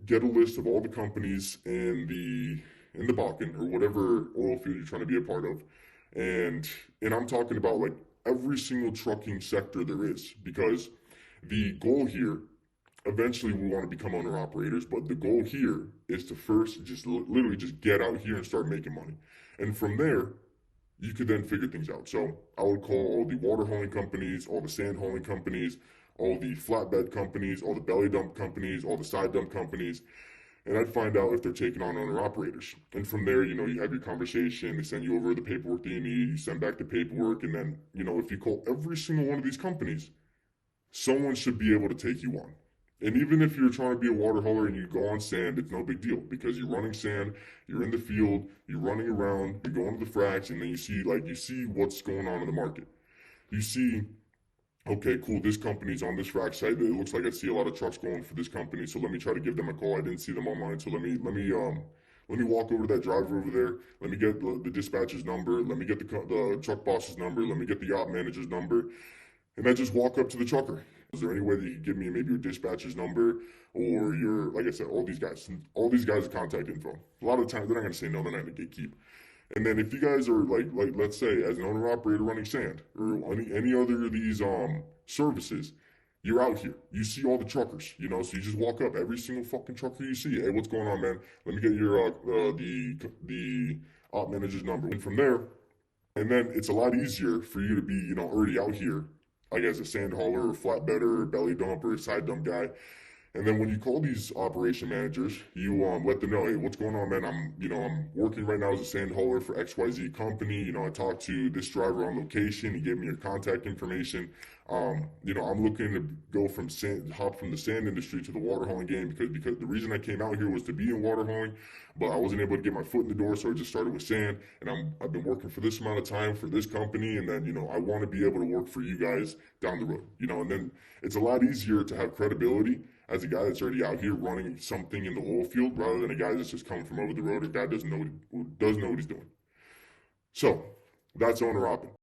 get a list of all the companies in the Bakken or whatever oil field you're trying to be a part of, and I'm talking about like every single trucking sector there is, because the goal here, eventually we want to become owner operators, but the goal here is to first just literally just get out here and start making money, and from there you could then figure things out. So I would call all the water hauling companies, all the sand hauling companies, all the flatbed companies, all the belly dump companies, all the side dump companies, and I'd find out if they're taking on owner operators. And from there, you have your conversation, they send you over the paperwork that you need, you send back the paperwork, and then, if you call every single one of these companies, someone should be able to take you on. And even if you're trying to be a water hauler and you go on sand, it's no big deal, because you're running sand, you're in the field, you're running around, you're going to the fracks, and then you see what's going on in the market. You see, okay, cool, this company's on this frac site. It looks like I see a lot of trucks going for this company, so let me try to give them a call. I didn't see them online, so let me walk over to that driver over there. Let me get the dispatcher's number. Let me get the truck boss's number. Let me get the op manager's number. And I just walk up to the trucker. Is there any way that you could give me maybe your dispatcher's number or like I said, all these guys' contact info? A lot of the times they're not going to say no, they're not going to gatekeep. And then if you guys are like let's say as an owner operator running sand or any other of these services, you're out here. You see all the truckers, so you just walk up every single fucking trucker you see. Hey, what's going on, man? Let me get your the op manager's number. And from there, and then it's a lot easier for you to be, already out here, like as a sand hauler or flatbedder or belly dump or a side dump guy. And then when you call these operation managers, you let them know, hey, what's going on, man? I'm working right now as a sand hauler for XYZ company. I talked to this driver on location. He gave me your contact information. I'm looking to hop from the sand industry to the water hauling game because the reason I came out here was to be in water hauling, but I wasn't able to get my foot in the door, so I just started with sand. And I've been working for this amount of time for this company, and then I want to be able to work for you guys down the road. And then it's a lot easier to have credibility as a guy that's already out here running something in the oil field rather than a guy that's just coming from over the road or guy doesn't know what he's doing. So that's owner opping.